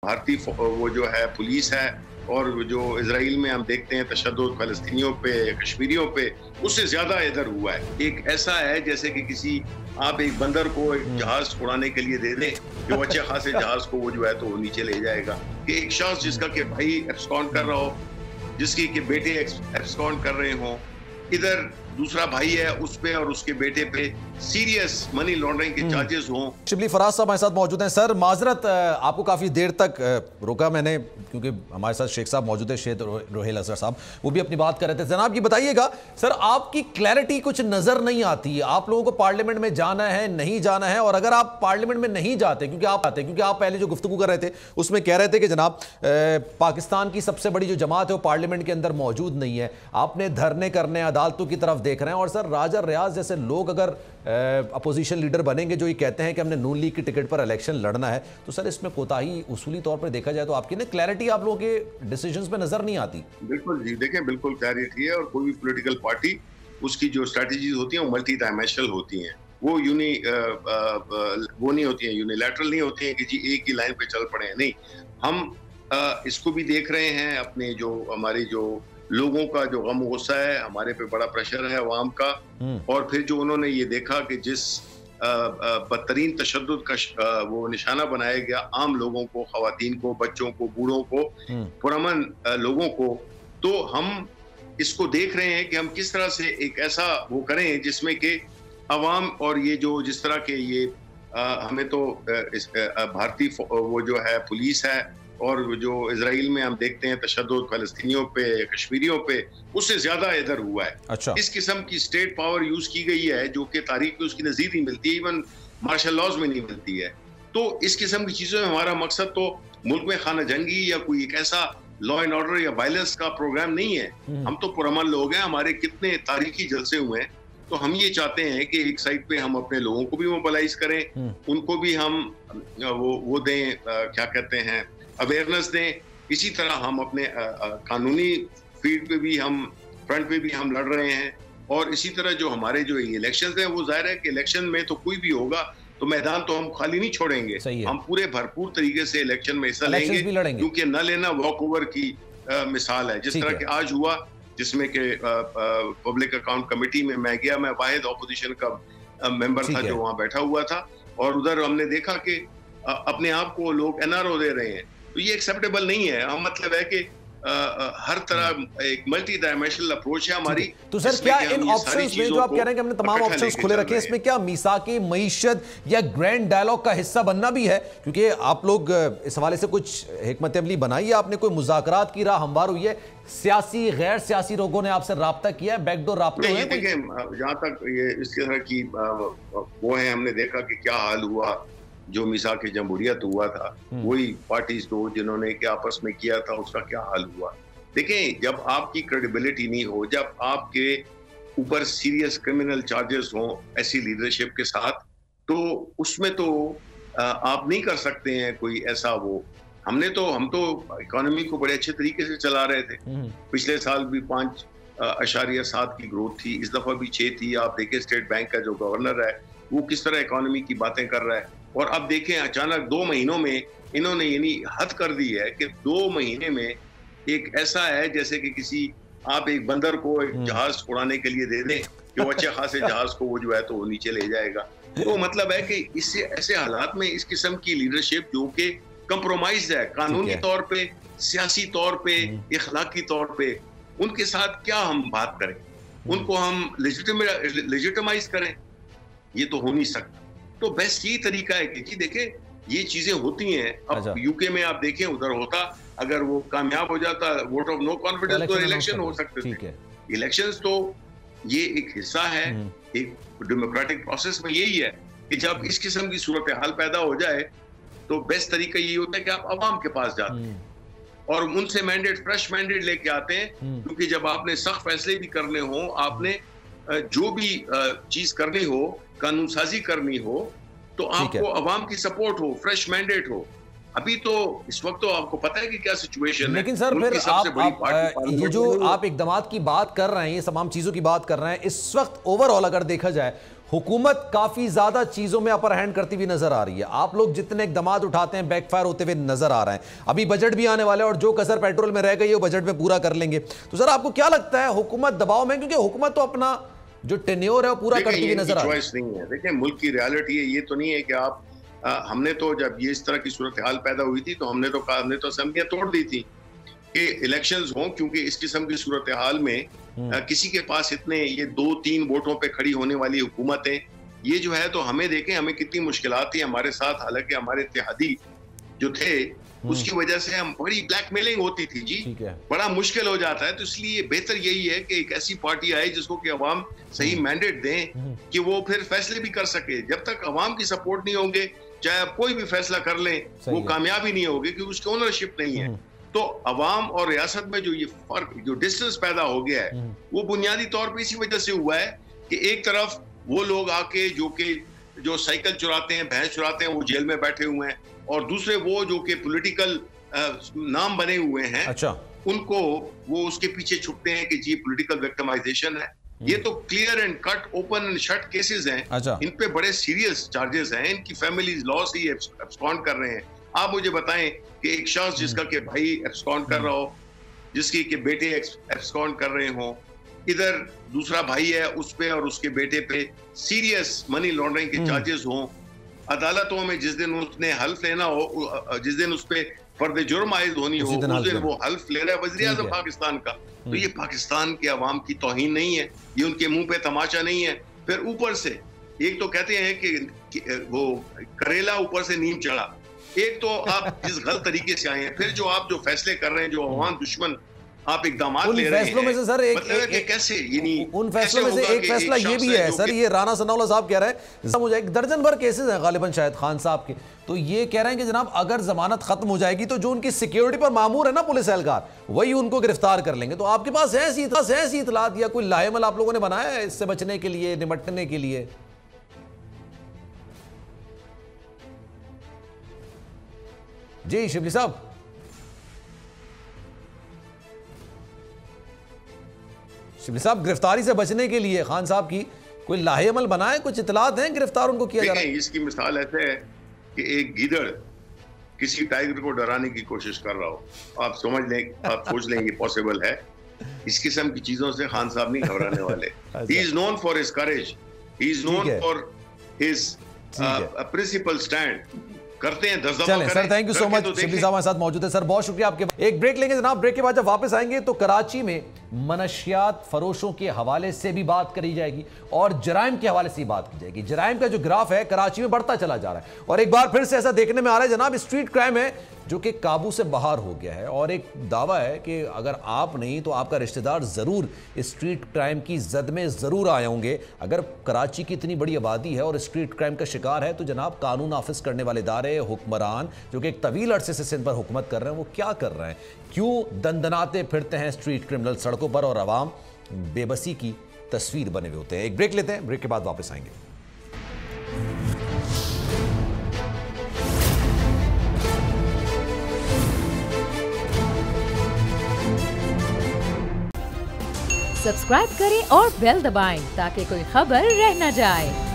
भारतीय वो जो है पुलिस है और जो इजराइल में हम देखते हैं तशद्दुद फ़लस्तीनियों पे, कश्मीरियों पे, उससे ज्यादा इधर हुआ है। एक ऐसा है जैसे कि किसी आप एक बंदर को एक जहाज उड़ाने के लिए दे दें, जो अच्छे खासे जहाज को वो जो है तो वो नीचे ले जाएगा। कि एक शख्स जिसका कि भाई एब्सकॉन्ड कर रहा हो, जिसकी के बेटे एब्सकॉन्ड कर रहे हों, इधर दूसरा भाई है उस पे और उसके बेटे पे सीरियस मनी लॉन्ड्रिंग के चार्जेस हों। शिबली फराज साहब हमारे साथ मौजूद हैं। सर माजरत, आपको काफ़ी देर तक रोका मैंने क्योंकि हमारे साथ शेख साहब मौजूद है, शेख रोहेल असर साहब, वो भी अपनी बात कर रहे थे। जनाब ये बताइएगा सर, आपकी क्लैरिटी कुछ नज़र नहीं आती। आप लोगों को पार्लियामेंट में जाना है, नहीं जाना है, और अगर आप पार्लियामेंट में नहीं जाते क्योंकि आप पहले जो गुफ्तगू कर रहे थे उसमें कह रहे थे कि जनाब पाकिस्तान की सबसे बड़ी जो जमात है वो पार्लियामेंट के अंदर मौजूद नहीं है, आपने धरने करने अदालतों की तरफ देख रहे हैं, और सर राजा रियाज जैसे लोग अगर अपोजिशन लीडर बनेंगे जो ये कहते हैं कि हमने नून लीग की टिकट पर इलेक्शन लड़ना है, तो सर इसमें कोताही उसूली तौर पर देखा जाए तो आपकी ना क्लैरिटी आप लोगों के डिसीजंस में नजर नहीं आती। बिल्कुल जी, देखें बिल्कुल क्लैरिटी है, और कोई भी पॉलिटिकल पार्टी उसकी जो स्ट्रेटजीज होती हैं वो मल्टी डायमेंशनल होती हैं। वो वो नहीं होती हैं, यूनिलैटरल नहीं होती हैं कि जी एक ही लाइन पे चल पड़े हैं। नहीं, हम इसको भी देख रहे हैं, अपने जो हमारी जो लोगों का जो गम गुस्सा है, हमारे पे बड़ा प्रेशर है अवाम का, और फिर जो उन्होंने ये देखा कि जिस बदतरीन तशद्दुद का वो निशाना बनाया गया आम लोगों को, खवातीन को, बच्चों को, बूढ़ों को, पुरअमन लोगों को, तो हम इसको देख रहे हैं कि हम किस तरह से एक ऐसा वो करें जिसमें कि अवाम और ये जो जिस तरह के ये हमें तो भारतीय वो जो है पुलिस है और जो इजराइल में हम देखते हैं तशद्दुद फ़लस्तीनियों पे, कश्मीरियों पे, उससे ज्यादा इधर हुआ है। अच्छा। इस किस्म की स्टेट पावर यूज की गई है जो कि तारीख में उसकी नज़ीर नहीं मिलती है, इवन मार्शल लॉज में नहीं मिलती है। तो इस किस्म की चीजों में हमारा मकसद तो मुल्क में खाना जंगी या कोई एक ऐसा लॉ एंड ऑर्डर या वायलेंस का प्रोग्राम नहीं है। हम तो पुरअमन लोग हैं, हमारे कितने तारीखी जलसे हुए हैं, तो हम ये चाहते हैं कि एक साइड पे हम अपने लोगों को भी मोबिलाइज करें, उनको भी हम वो दें, क्या कहते हैं, अवेयरनेस दें। इसी तरह हम अपने कानूनी फील्ड पे भी हम फ्रंट पे भी हम लड़ रहे हैं, और इसी तरह जो हमारे जो इलेक्शन हैं वो जाहिर है कि इलेक्शन में तो कोई भी होगा तो मैदान तो हम खाली नहीं छोड़ेंगे, हम पूरे भरपूर तरीके से इलेक्शन में हिस्सा लेंगे, क्योंकि न लेना वॉक ओवर की मिसाल है। जिस तरह के आज हुआ, जिसमें कि पब्लिक अकाउंट कमेटी में मैं गया, मैं वाहिद ऑपोजिशन का मेंबर था जो वहाँ बैठा हुआ था, और उधर हमने देखा कि अपने आप को लोग एनआरओ दे रहे हैं, तो ये एक्सेप्टेबल नहीं है। हम मतलब है कि हर तरह एक मल्टी डायमेंशनल अप्रोच है हमारी। तो सर क्या इन ऑप्शंस में जो आप कह रहे हैं कि हमने तमाम ऑप्शंस खुले रखे हैं, इसमें क्या मीसाकी मईशत या ग्रैंड डायलॉग का हिस्सा बनना भी है? क्योंकि आप लोग इस हवाले से कुछ हिकमत अमली बनाई है, आपने कोई मुज़ाकरात की राह हमवार हुई है, सियासी गैर सियासी लोगों ने आपसे राब्ता किया है, बैकडोर राब्ते हैं? देखिए, जहाँ तक ये इस तरह की वो है, हमने देखा कि क्या हाल हुआ जो मिसाक जमहूरियत हुआ था, वही पार्टीज दो जिन्होंने के आपस में किया था, उसका क्या हाल हुआ। देखें, जब आपकी क्रेडिबिलिटी नहीं हो, जब आपके ऊपर सीरियस क्रिमिनल चार्जेस हों ऐसी लीडरशिप के साथ, तो उसमें तो आप नहीं कर सकते हैं कोई ऐसा वो। हम तो इकोनॉमी को बड़े अच्छे तरीके से चला रहे थे। पिछले साल भी 5.7 की ग्रोथ थी, इस दफा भी 6 थी। आप देखें स्टेट बैंक का जो गवर्नर है वो किस तरह इकोनॉमी की बातें कर रहा है, और अब देखें अचानक 2 महीनों में इन्होंने यानी हद कर दी है कि 2 महीने में एक ऐसा है जैसे कि किसी आप एक बंदर को एक जहाज उड़ाने के लिए दे दें, जो अच्छे खासे जहाज को वो जो है तो वो नीचे ले जाएगा। तो मतलब है कि इससे ऐसे हालात में इस किस्म की लीडरशिप जो कि कंप्रोमाइज है कानूनी तौर पे, सियासी तौर पे, इखलाकी तौर पे, उनके साथ क्या हम बात करें, उनको हम लेजिटिमाइज करें, ये तो हो नहीं सकता। तो बेस्ट यही तरीका है कि जी देखें ये चीजें होती हैं। अब यूके में आप देखें उधर होता, अगर वो कामयाब हो जाता वोट ऑफ नो कॉन्फिडेंस तो इलेक्शन हो सकते थे। इलेक्शंस तो ये एक हिस्सा है एक डेमोक्रेटिक प्रोसेस में। यही है कि जब इस किस्म की सूरत हाल पैदा हो जाए तो बेस्ट तरीका यही होता है कि आप अवाम के पास जाते हैं और उनसे मैंडेट, फ्रेश मैंडेट लेके आते हैं, क्योंकि जब आपने सख्त फैसले भी करने हो, आपने जो भी चीज करनी हो, कानून साजी करनी हो, तो आपको अवाम की सपोर्ट हो, फ्रेश मैंडेट हो। अभी तो इस वक्त तो आपको पता है कि क्या सिचुएशन है। लेकिन सर फिर आप ये जो आप इकदामात की बात कर रहे हैं, ये तमाम चीज़ों की बात कर रहे हैं, इस वक्त ओवरऑल अगर देखा जाए हुकूमत काफी ज्यादा चीजों में अपर हैंड करती हुई नजर आ रही है। आप लोग जितने इकदाम उठाते हैं बैकफायर होते हुए नजर आ रहे हैं। अभी बजट भी आने वाला है और जो कसर पेट्रोल में रह गई है वो बजट में पूरा कर लेंगे। तो सर आपको क्या लगता है हुकूमत दबाव में, क्योंकि हुकूमत तो अपना जो टेन्योर है वो पूरा करती हुई नजर आ रही है। चॉइस नहीं है। देखिए मुल्क की रियलिटी है, ये तो नहीं है कि आप हमने तो जब ये इस तरह की सूरत हाल पैदा हुई थी तो हमने तो असेंबलियां तोड़ दी थी कि इलेक्शंस हों, क्योंकि इस किस्म की सूरत हाल में किसी के पास इतने ये 2-3 वोटों पे खड़ी होने वाली हुकूमतें, ये जो है तो हमें देखें हमें कितनी मुश्किलात थी हमारे साथ। हालांकि हमारे इत्तेहादी जो थे उसकी वजह से हम बड़ी ब्लैकमेलिंग होती थी जी, बड़ा मुश्किल हो जाता है। तो इसलिए बेहतर यही है कि एक ऐसी पार्टी आए जिसको कि अवाम सही मैंडेट दें कि वो फिर फैसले भी कर सके। जब तक अवाम की सपोर्ट नहीं होंगे, चाहे आप कोई भी फैसला कर लें, वो कामयाबी नहीं होगी क्योंकि उसकी ओनरशिप नहीं है। तो अवाम और रियासत में जो ये फर्क, जो डिस्टेंस पैदा हो गया है, वो बुनियादी तौर पे इसी वजह से हुआ है कि एक तरफ वो लोग आके जो साइकिल चुराते हैं, भैंस चुराते हैं, वो जेल में बैठे हुए हैं, और दूसरे वो जो कि पॉलिटिकल नाम बने हुए हैं, अच्छा, उनको वो उसके पीछे छुपते हैं कि जी पॉलिटिकल विक्टिमाइजेशन है। ये तो clear and cut, open and shut cases हैं। अच्छा। इन पे बड़े सीरियस चार्जेस हैं। इनकी फैमिलीज लॉ से ही एब्सकॉन्ड कर रहे हैं। आप मुझे बताएं कि एक शख्स जिसका के भाई एब्सकॉन्ड कर रहा हो, जिसकी के बेटे एब्सकॉन्ड कर रहे हो, इधर दूसरा भाई है उस पे और उसके बेटे पे सीरियस मनी लॉन्ड्रिंग के चार्जेस हों, अदालतों में जिस दिन उसने हल्फ लेना हो, जिस दिन उस पे फर्द जुर्म आयद होनी हो, उस दिन वो हल्फ ले रहा है वज़ीर आज़म पाकिस्तान का। तो ये पाकिस्तान के अवाम की तौहीन नहीं है, ये उनके मुंह पे तमाचा नहीं है। फिर ऊपर से एक तो कहते हैं कि वो करेला ऊपर से नीम चढ़ा। एक तो आप जिस गलत तरीके से आए हैं, फिर जो आप जो फैसले कर रहे हैं, जो अवाम दुश्मन आप इकदाम ले रहे हैं, में से सर कैसे उन फैसलों में से एक फैसला ये भी है सर, ये राना सनाउल्लाह साहब कह रहे हैं मुझे एक दर्जन भर केसेस हैं गालिबन शायद खान साहब के, तो ये कह रहे हैं कि जनाब अगर जमानत खत्म हो जाएगी तो जो उनकी सिक्योरिटी पर मामूर है ना पुलिस एहलकार, वही उनको गिरफ्तार कर लेंगे। तो आपके पास है ऐसी इतलात या कोई लाहेमल आप लोगों ने बनाया है इससे बचने के लिए, निपटने के लिए? जी शिबली साहब। शिबली साहब, गिरफ्तारी से बचने के लिए खान साहब की कोई लाहेअमल बनाए, कुछ इतलात हैं, गिरफ्तार उनको किया जा रहा है? इसकी मिसाल ऐसे है कि एक गीदड़ किसी टाइगर को डराने की कोशिश कर रहा हो, आप समझ लें, आप सोच लें ये पॉसिबल है। इस किस्म की चीजों से खान साहब नहीं घबराने वाले। He is known for his courage, he is known for his principle stand. करते हैं चलें sir, thank you so much. Shibli साहब हमारे साथ मौजूद है सर, बहुत शुक्रिया आपके। एक ब्रेक लेंगे जनाब, ब्रेक के बाद जब वापस आएंगे तो कराची में मनशियात फरोशों के हवाले से भी बात करी जाएगी और जराइम के हवाले से भी बात की जाएगी। जराइम का जो ग्राफ है कराची में बढ़ता चला जा रहा है और एक बार फिर से ऐसा देखने में आ रहा है जनाब, स्ट्रीट क्राइम है जो कि काबू से बाहर हो गया है और एक दावा है कि अगर आप नहीं तो आपका रिश्तेदार जरूर स्ट्रीट क्राइम की जद में जरूर आए होंगे। अगर कराची की इतनी बड़ी आबादी है और स्ट्रीट क्राइम का शिकार है तो जनाब कानून नाफिज करने वाले इदारे, हुक्मरान जो कि एक तवील अरसे से सिंध पर हुकूमत कर रहे हैं, वो क्या कर रहे हैं? क्यों दंदनाते फिरते हैं स्ट्रीट क्रिमिनल सड़कों पर और आवाम बेबसी की तस्वीर बने हुए होते हैं? एक ब्रेक लेते हैं, ब्रेक के बाद वापस आएंगे। सब्सक्राइब करें और बेल दबाएं ताकि कोई खबर रह न जाए।